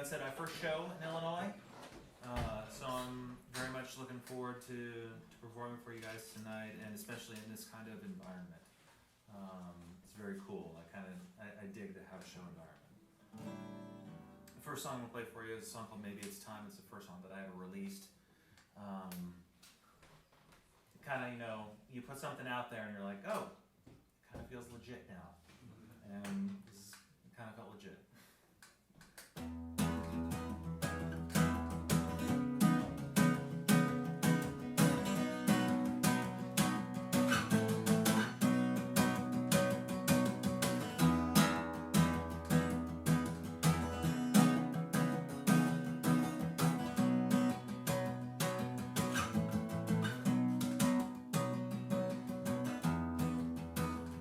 said, my first show in Illinois, so I'm very much looking forward to performing for you guys tonight, and especially in this kind of environment. It's very cool. I dig the house show environment. The first song we'll play for you is a song called Maybe It's Time. It's the first song that I ever released. Kind of, you put something out there and you're like, oh, it kind of feels legit now. And it kind of felt legit.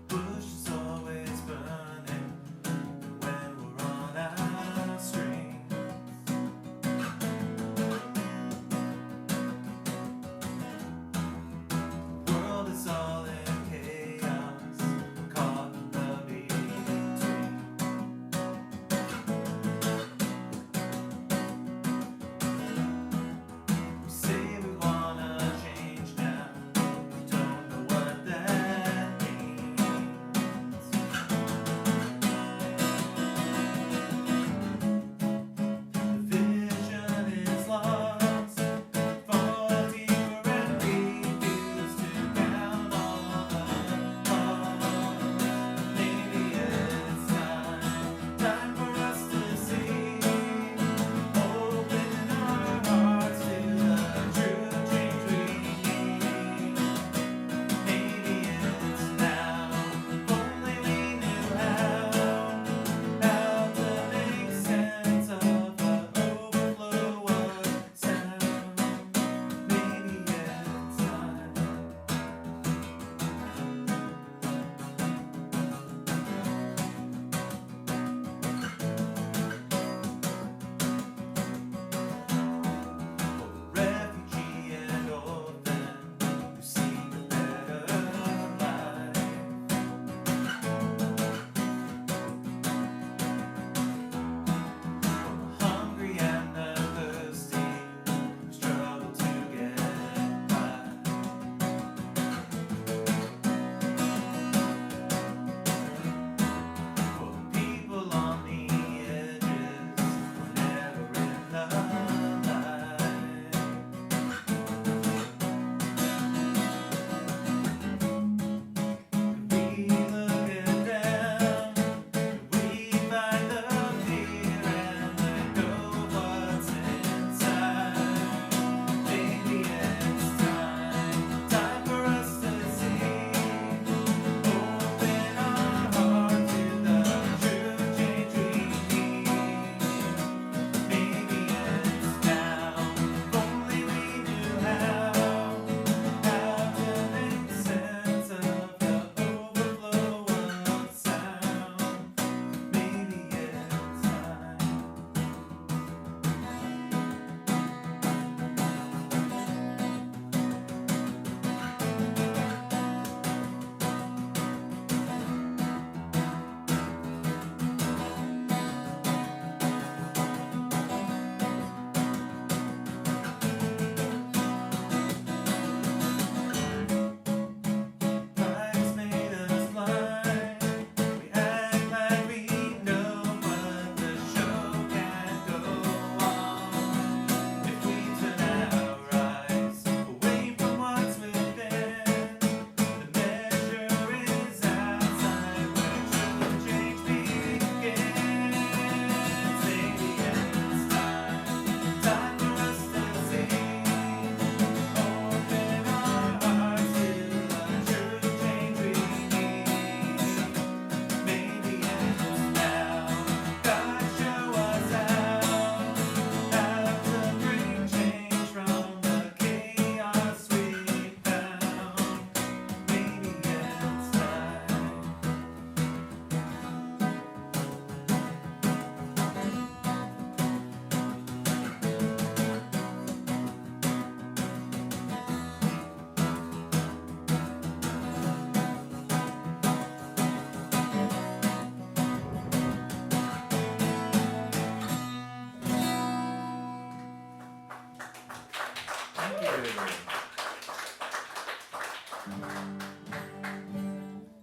Bush is always burning when we're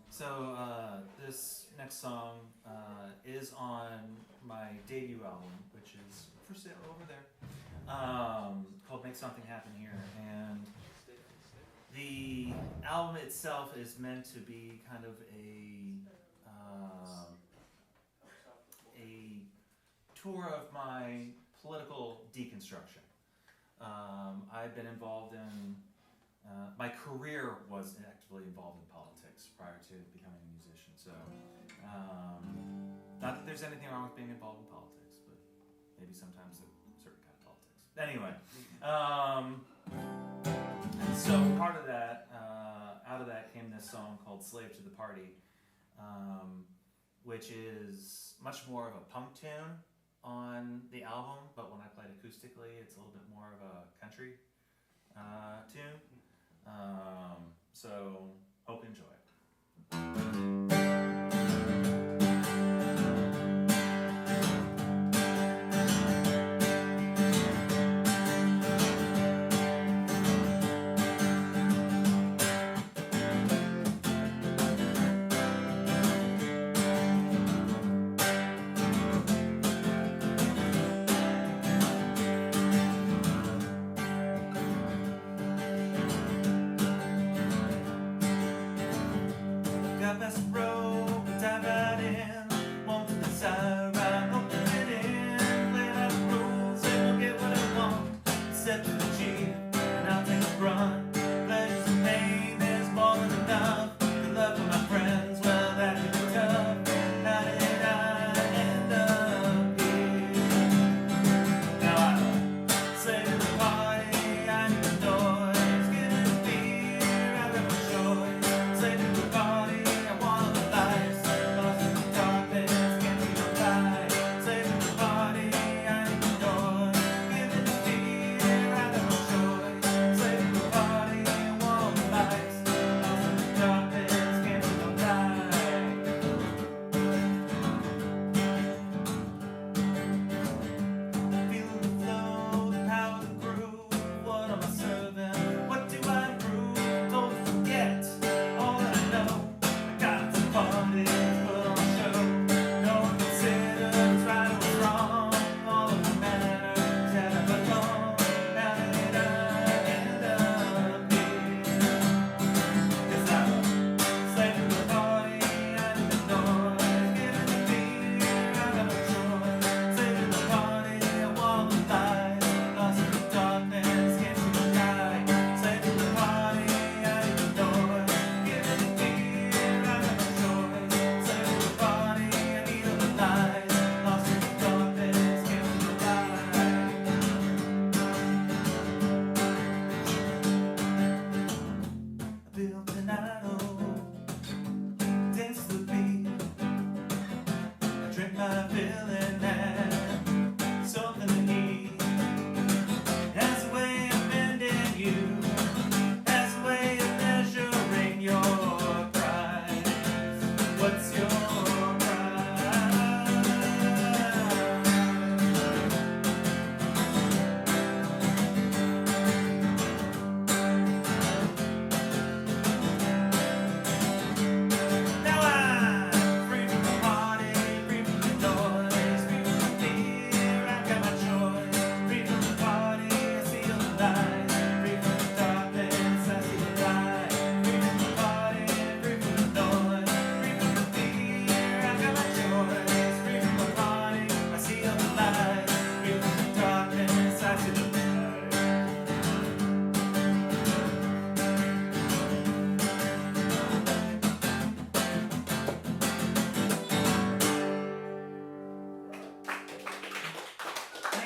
So this next song is on my debut album, which is for sale over there, called Make Something Happen Here. And the album itself is meant to be kind of a tour of my political deconstruction. I've been involved in, my career was actively involved in politics prior to becoming a musician. So, not that there's anything wrong with being involved in politics, but maybe sometimes a certain kind of politics. Anyway, so part of that, out of that came this song called Slave to the Party, which is much more of a punk tune on the album, but when I play it acoustically, it's a little bit more of a country tune. So, hope you enjoy it.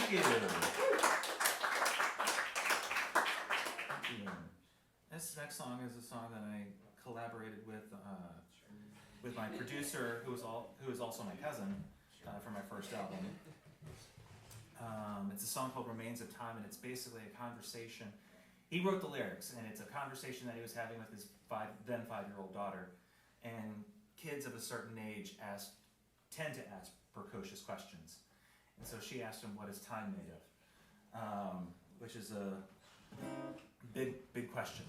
Thank you. This next song is a song that I collaborated with my producer, who is also my cousin, for my first album. It's a song called Remains of Time, and it's basically a conversation. He wrote the lyrics, and it's a conversation that he was having with his then 5-year-old daughter. And kids of a certain age tend to ask precocious questions. And so she asked him, what is time made of? Which is a big question.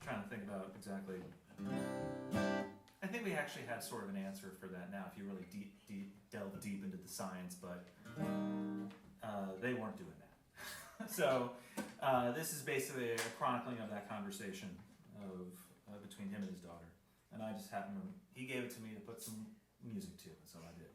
Trying to think about exactly. I think we actually have sort of an answer for that now if you really delve deep into the science, but they weren't doing that. So this is basically a chronicling of that conversation of between him and his daughter. And I just happened to, he gave it to me to put some music to, and so I did.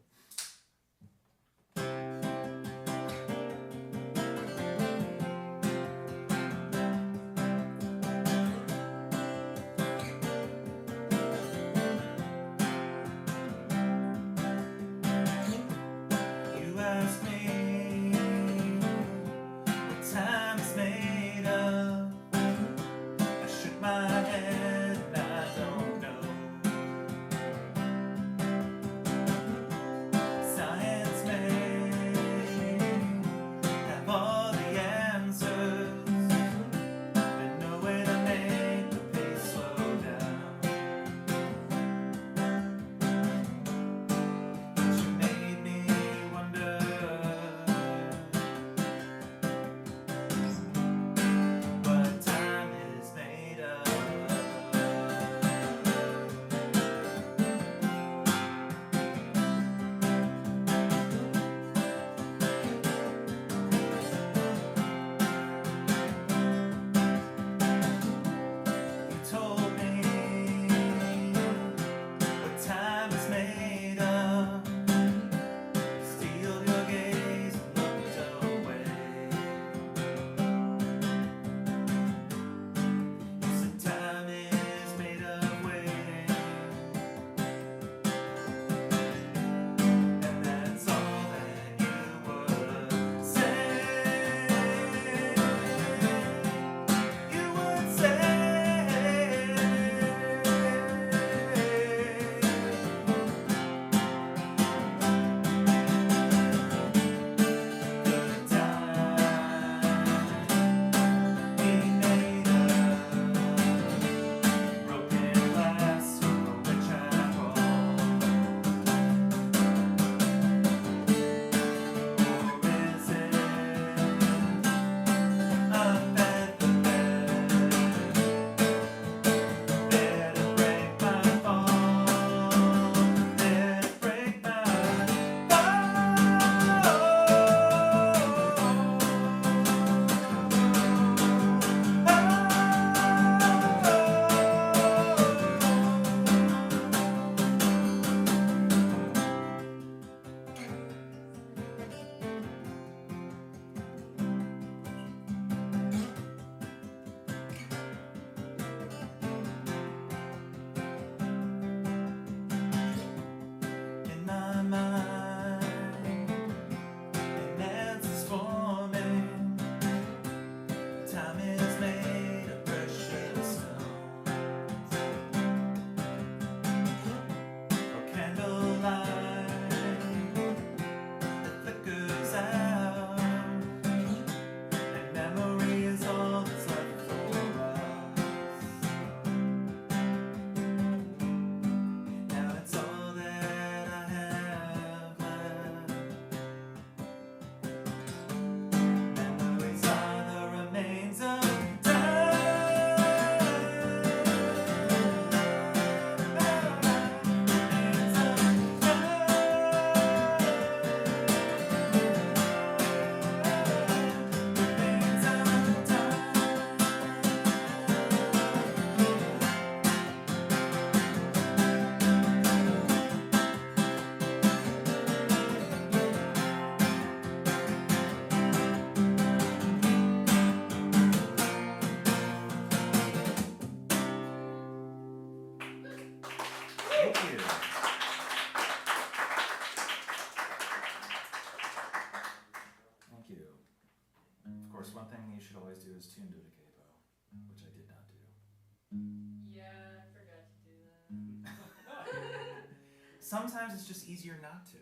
Sometimes it's just easier not to.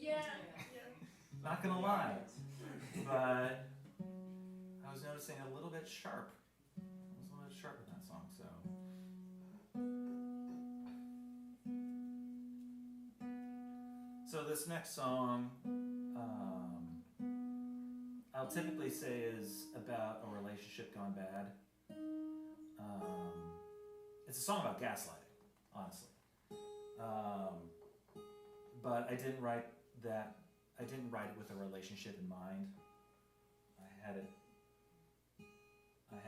Yeah. Not gonna lie. But I was noticing a little bit sharp. I was a little bit sharp in that song, so. So this next song, I'll typically say is about a relationship gone bad. It's a song about gaslighting, honestly. But I didn't write that. I didn't write it with a relationship in mind. I had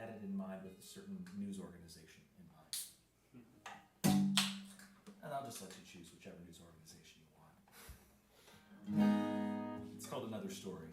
it in mind with a certain news organization in mind. And I'll just let you choose whichever news organization you want. It's called Another Story.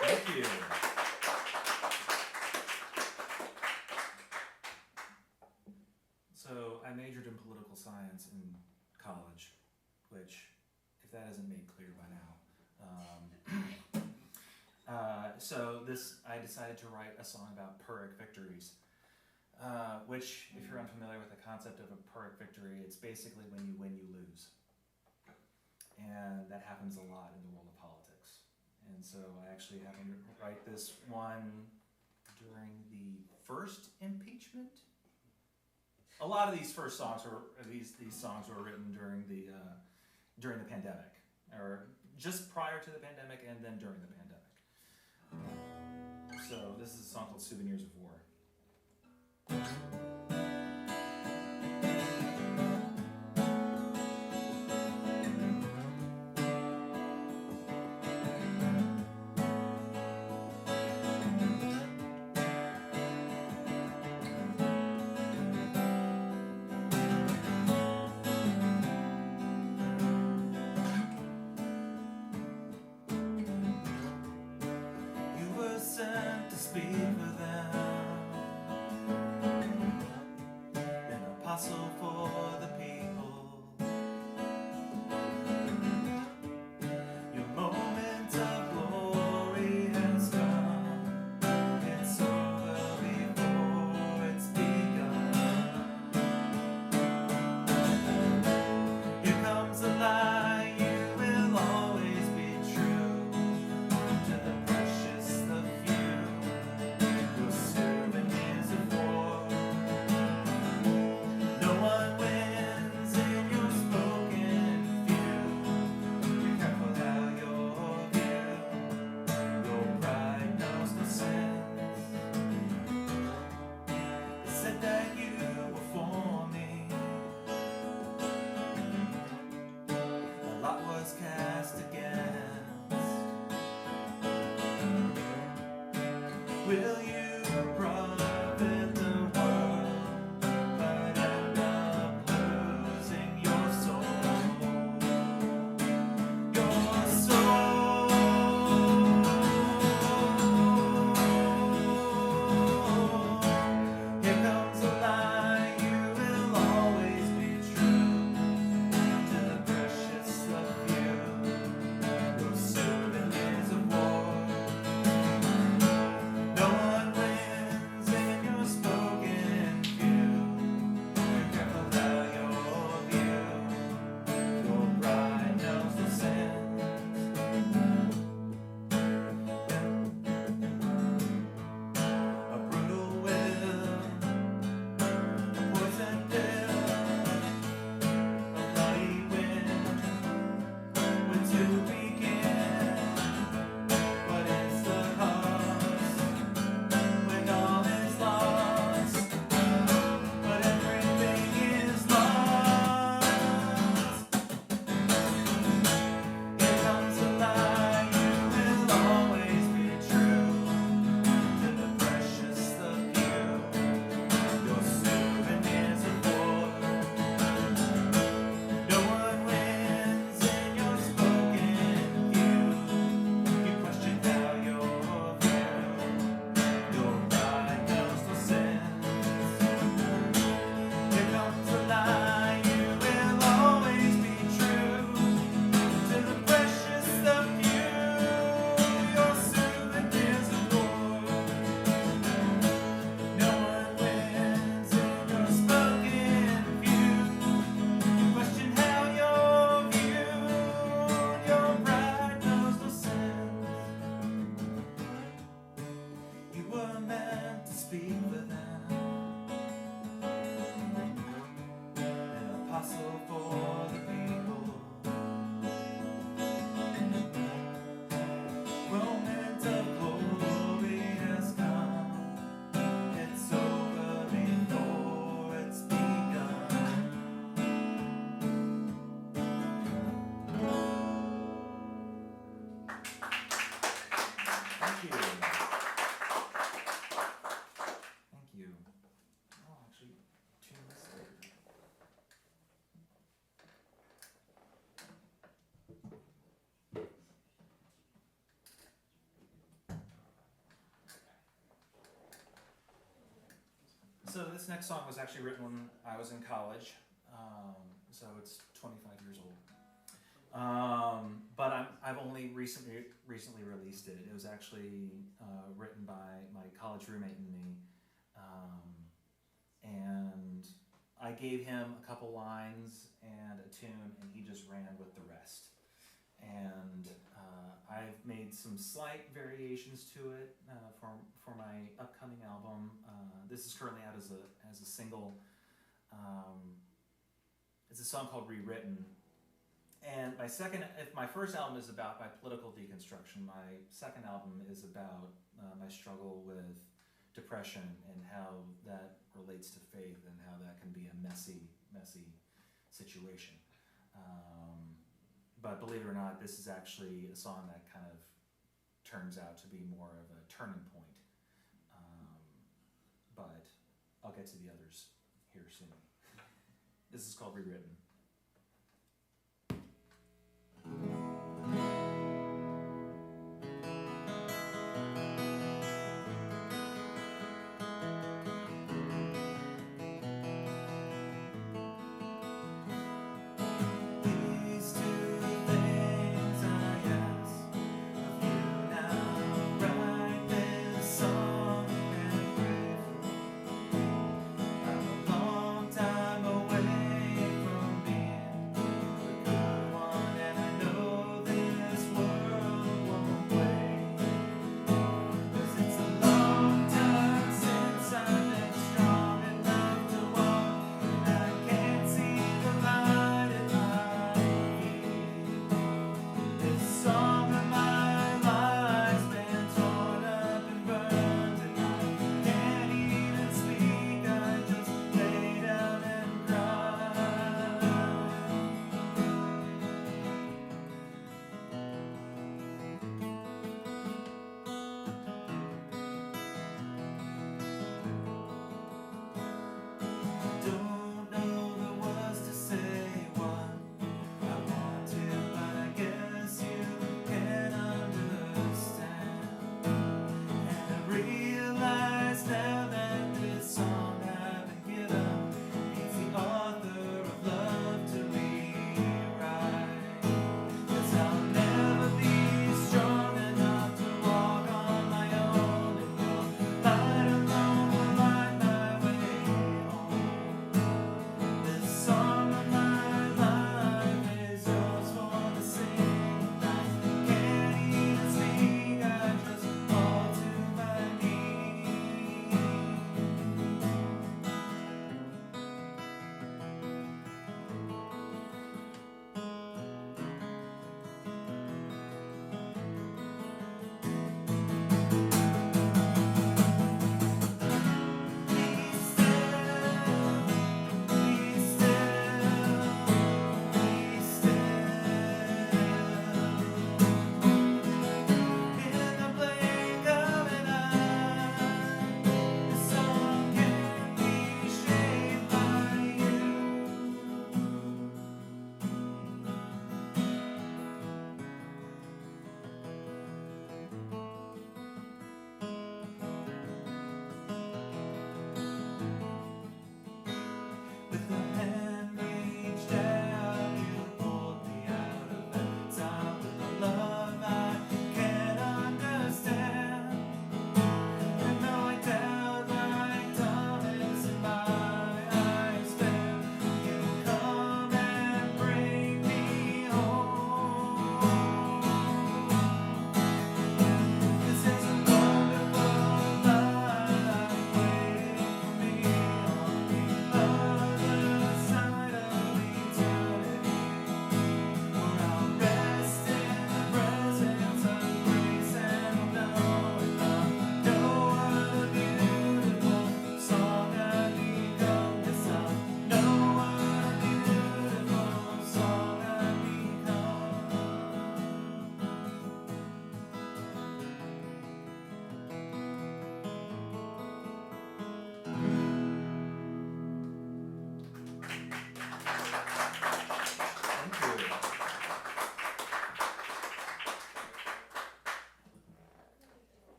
Thank you. So I majored in political science in college, which, if that isn't made clear by now. I decided to write a song about Pyrrhic victories, which, if you're unfamiliar with the concept of a Pyrrhic victory, it's basically when you win, you lose. And that happens a lot in the world of politics. And so I actually happened to write this one during the first impeachment a lot of these first songs were these songs were written during the pandemic, or just prior to the pandemic, and then during the pandemic. So this is a song called "Souvenirs of War." Sent to speak for them, an apostle for the people. Your moment of glory has come. It's over before it's begun. Here comes the lie, you will always be true to the precious, the few, your souvenirs of war. No one wins in your spoken few. Be careful how your view, your pride knows no sins. They said that you were for me. A lot was cast against. Will you profit the world but end up losing your soul? Your soul. Here comes a lie, you will always be true to the precious of you, your souvenirs of war. No one wins in your spoken view. Be careful how your view, your pride knows no sins. A brutal will, a poison pill, a bloody wind. When to begin? What is the cost? When all is lost, but everything is lost. Here comes a lie, you will always be true to the precious, the few, your souvenirs of war. No one wins in your spoken view. You question how your view, your pride knows no sins. Here comes a lie, you will always be true to the precious, the few, your souvenirs of war. No one wins in your spoken view. You question how your view, your pride knows no sins. You were meant to speak for them, an apostle for the people. Moment of glory has come. It's over before it's begun. Thank you. Thank you. Oh, actually, tune this later. So this next song was actually written when I was in college, so it's 25 years old. But I've only recently released it. It was actually written by my college roommate and me, and I gave him a couple lines and a tune, and he just ran with the rest. And I've made some slight variations to it for my upcoming album. This is currently out as a single It's a song called Rewritten. And if my first album is about my political deconstruction, my second album is about my struggle with depression and how that relates to faith and how that can be a messy situation. But believe it or not, this is actually a song that kind of turns out to be more of a turning point. But I'll get to the others here soon. This is called Rewritten.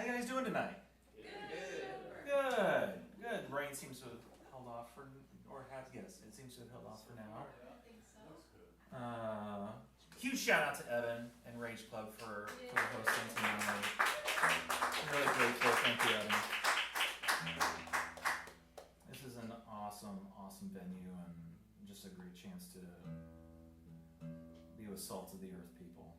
How you guys doing tonight? Good. Rain seems to have held off for, it seems to have held off for now. Huge shout out to Evan and Rage Club for hosting tonight. I'm really grateful. Thank you, Evan. This is an awesome venue and just a great chance to be with Salt of the Earth people.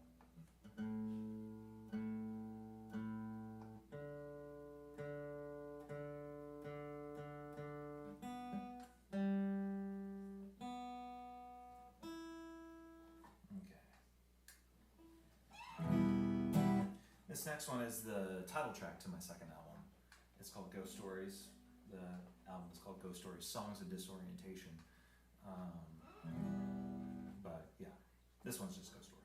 This next one is the title track to my second album. It's called Ghost Stories. The album is called Ghost Stories, Songs of Disorientation. But yeah, this one's just Ghost Stories.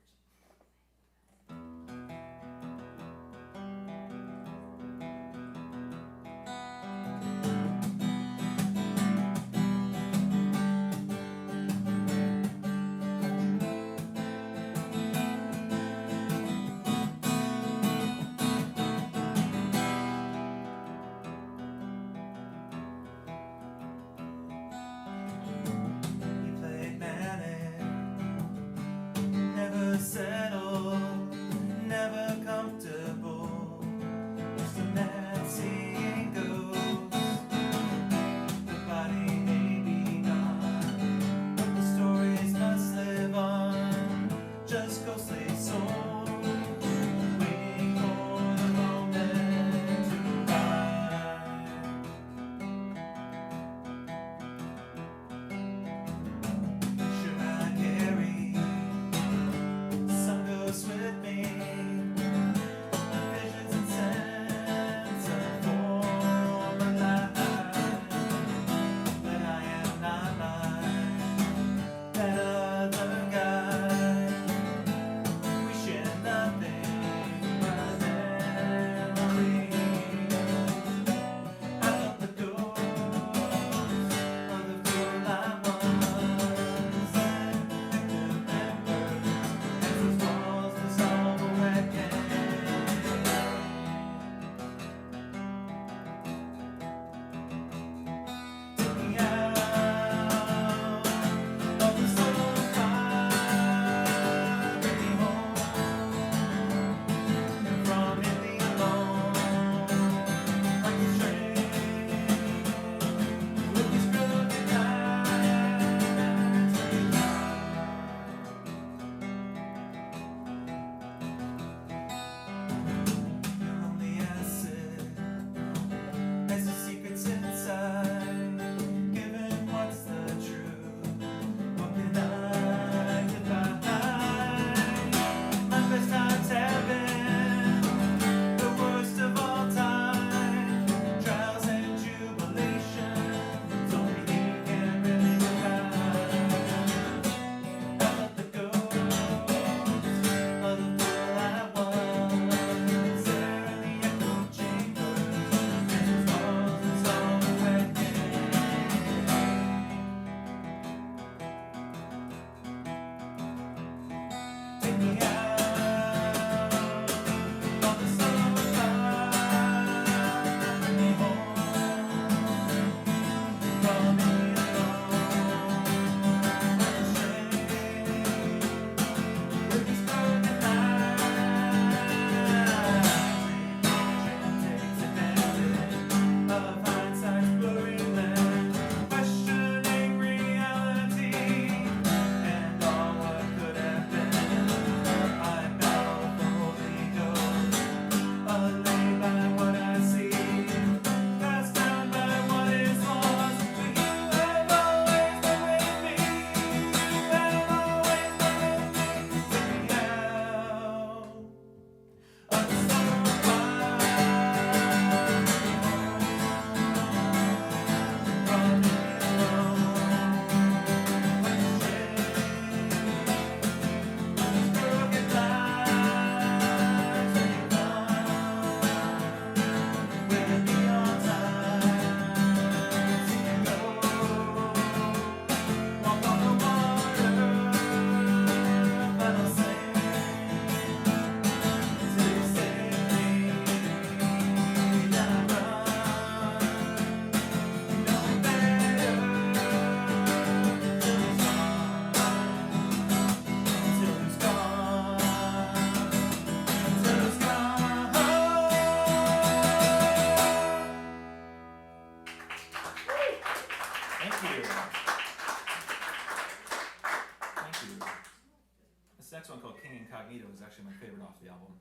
Incognito is actually my favorite off the album,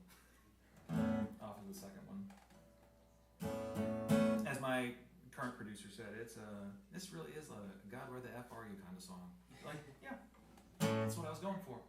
off of the second one. As my current producer said, this really is a God, where the F are you kind of song. Like, yeah, that's what I was going for.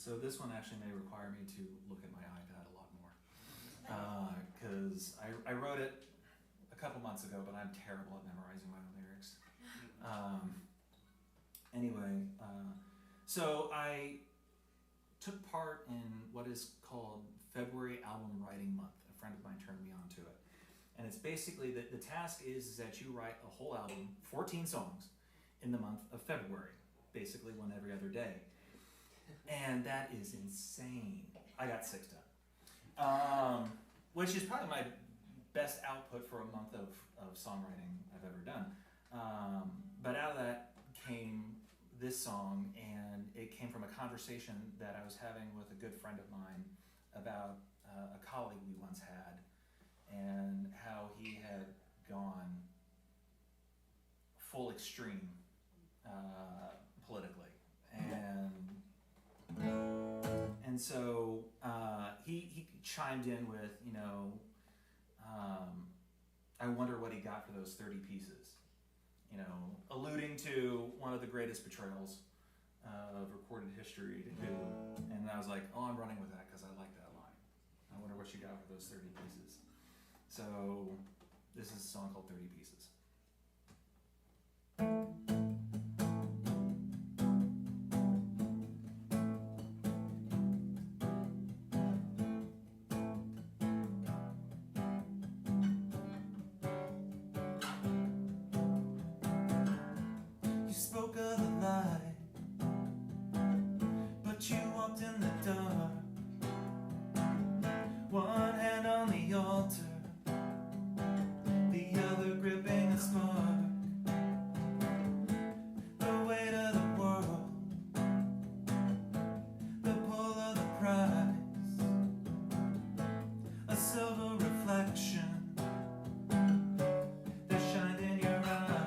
So this one actually may require me to look at my iPad a lot more. Because I wrote it a couple months ago, but I'm terrible at memorizing my own lyrics. Anyway, so I took part in what is called February Album Writing Month. A friend of mine turned me on to it. And it's basically the task is that you write a whole album, 14 songs, in the month of February, basically one every other day. And that is insane. I got 6 done. Which is probably my best output for a month of songwriting I've ever done. But out of that came this song, and it came from a conversation that I was having with a good friend of mine about a colleague we once had, and how he had gone full extreme politically. And so he chimed in with, I wonder what he got for those 30 pieces, alluding to one of the greatest betrayals of recorded history to do. And I was like, oh, I'm running with that because I like that line. I wonder what you got for those 30 pieces. So this is a song called 30 Pieces. Spoke of the light, but you walked in the dark. One hand on the altar, the other gripping a spark. The weight of the world, the pull of the prize, a silver reflection that shined in your eyes.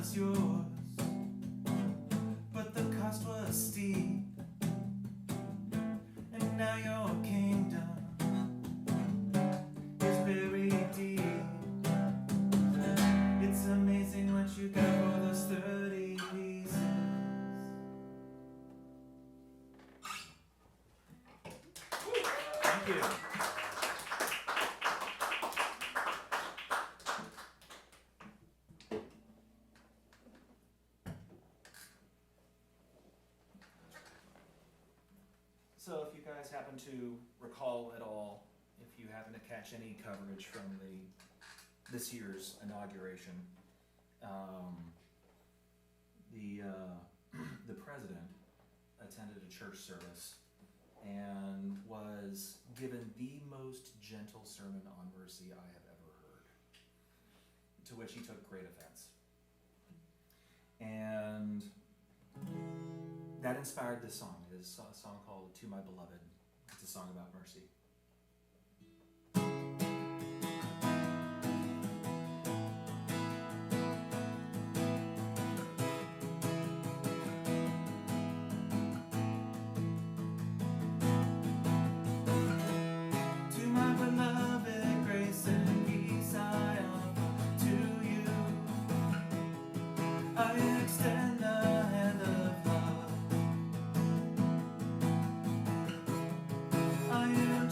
was yours, but the cost was steep, and now your kingdom is very deep. It's amazing what you got for those 30 pieces. Thank you. So if you guys happen to recall at all, if you happen to catch any coverage from this year's inauguration, the president attended a church service and was given the most gentle sermon on mercy I have ever heard, to which he took great offense. And that inspired this song. It is a song called To My Beloved. It's a song about mercy. To my beloved, grace and peace I offer to you. I extend the hand of love. I am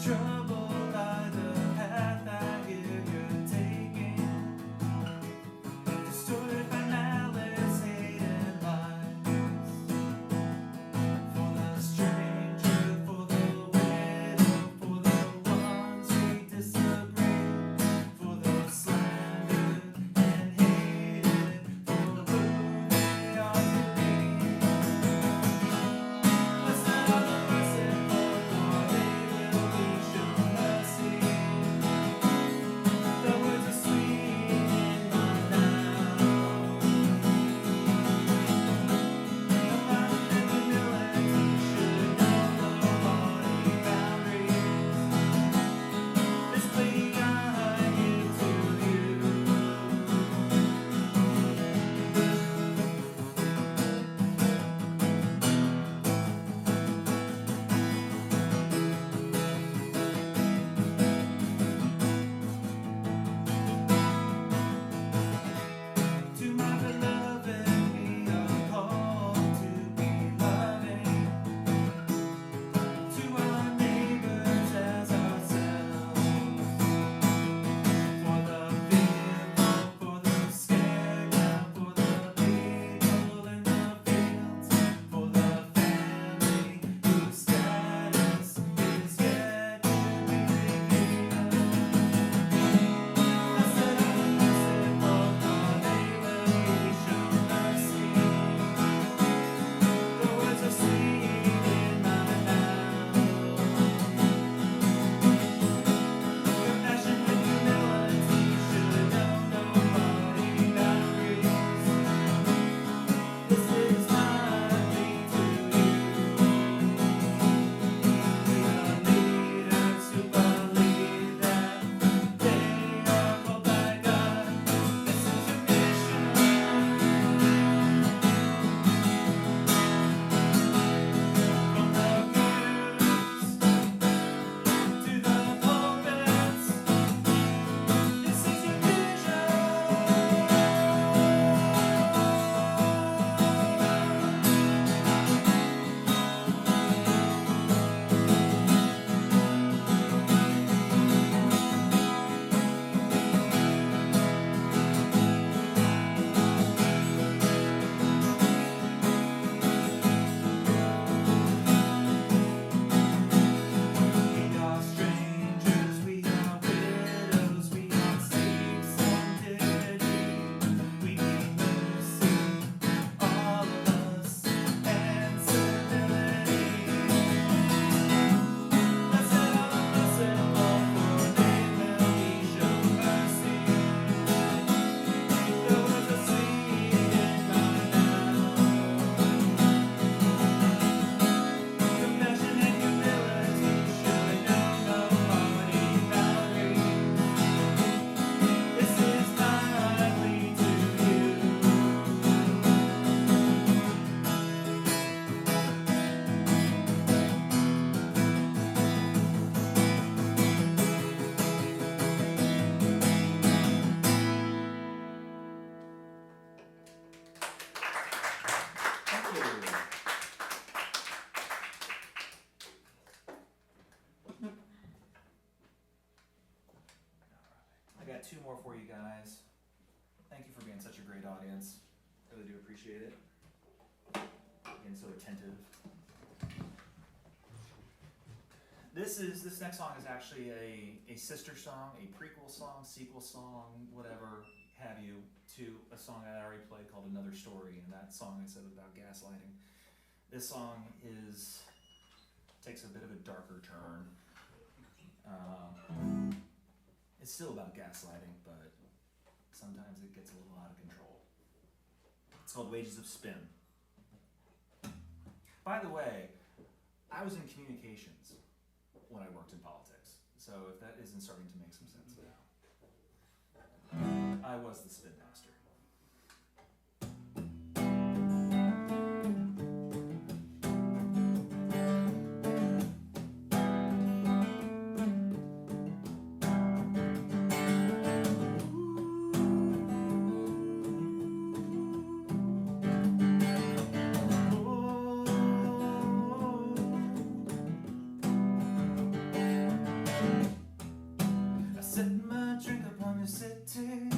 2 more for you guys. Thank you for being such a great audience. Really do appreciate it. Being so attentive. This next song is actually a sister song, a prequel song, sequel song, whatever have you, to a song I already played called Another Story, and that song I said was about gaslighting. This song takes a bit of a darker turn. It's still about gaslighting, but sometimes it gets a little out of control. It's called Wages of Spin. By the way, I was in communications when I worked in politics, so if that isn't starting to make some sense now. I was the spin master. I set my drink upon your city.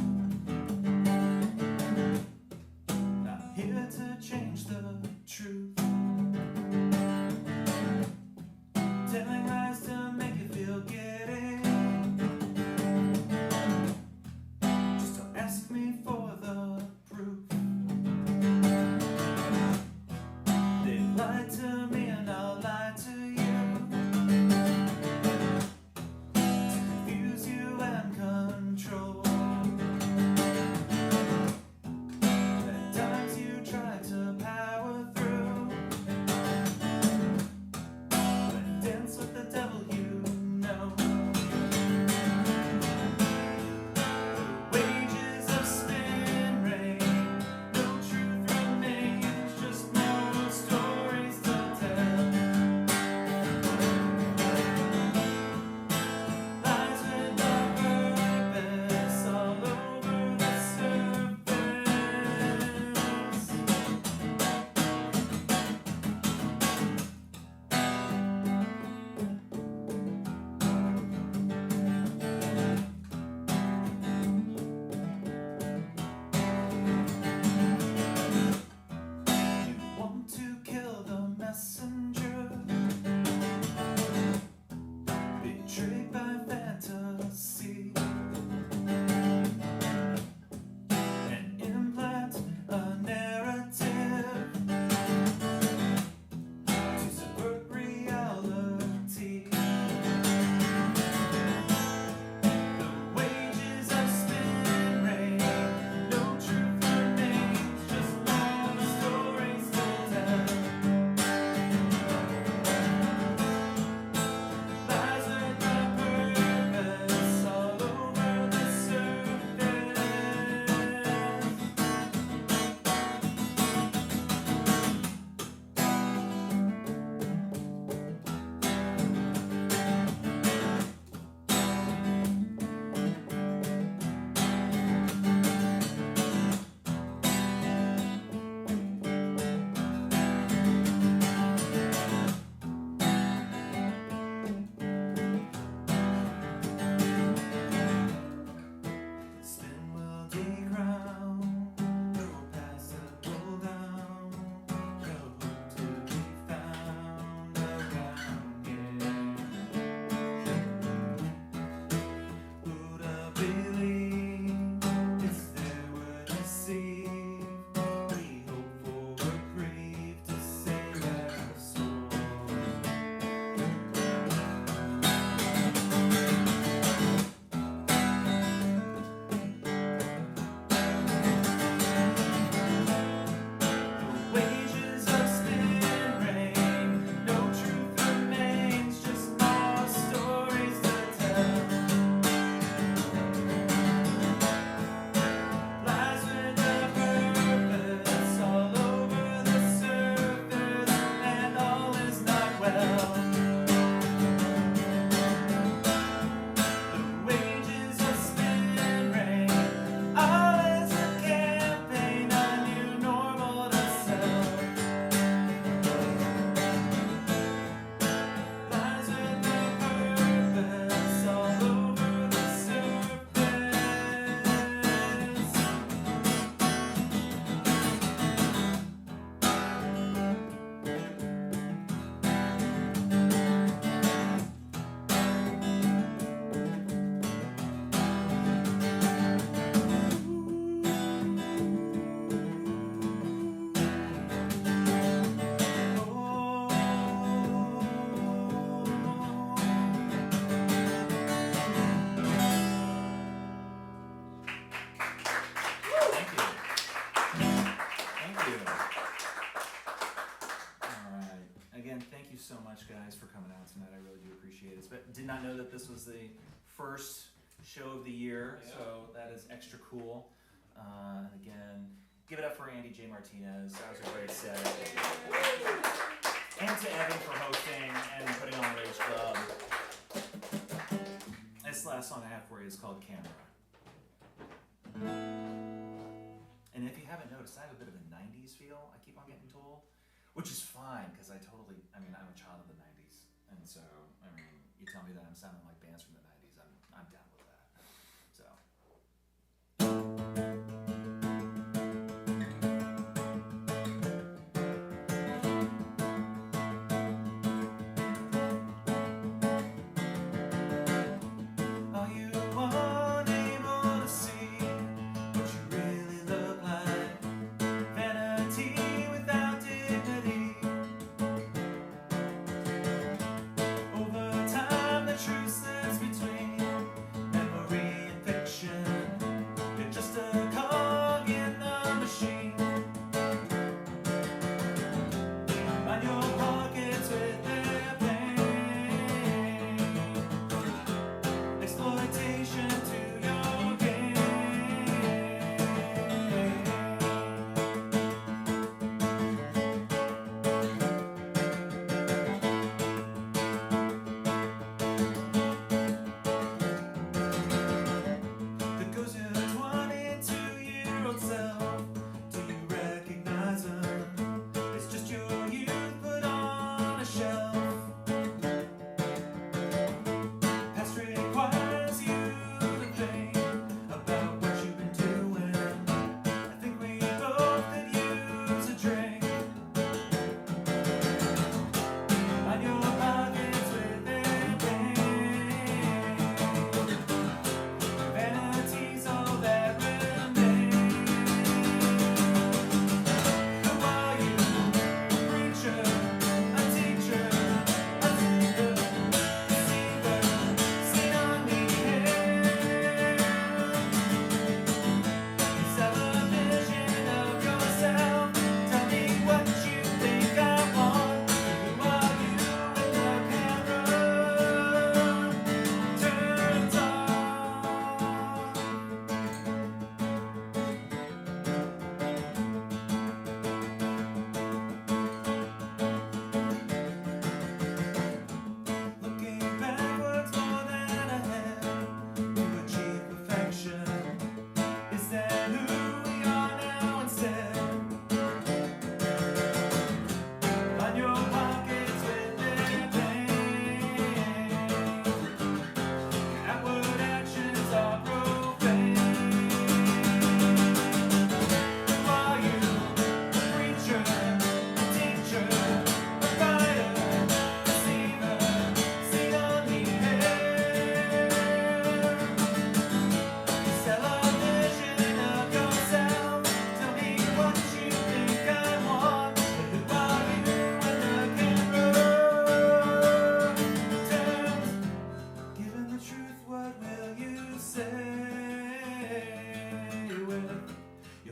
much, guys, for coming out tonight. I really do appreciate it. But did not know that this was the first show of the year, so that is extra cool. Again, give it up for Andy J. Martinez. That was a great set. And to Evan for hosting and putting on Rage Club. This last song I have for you is called Camera. And if you haven't noticed, I have a bit of a 90s feel, I keep on getting told, which is fine, because I'm a child of the 90s. And so, you tell me that I'm sounding like bands from the 90s, I'm down with that. So.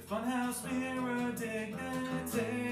Funhouse mirror dignity.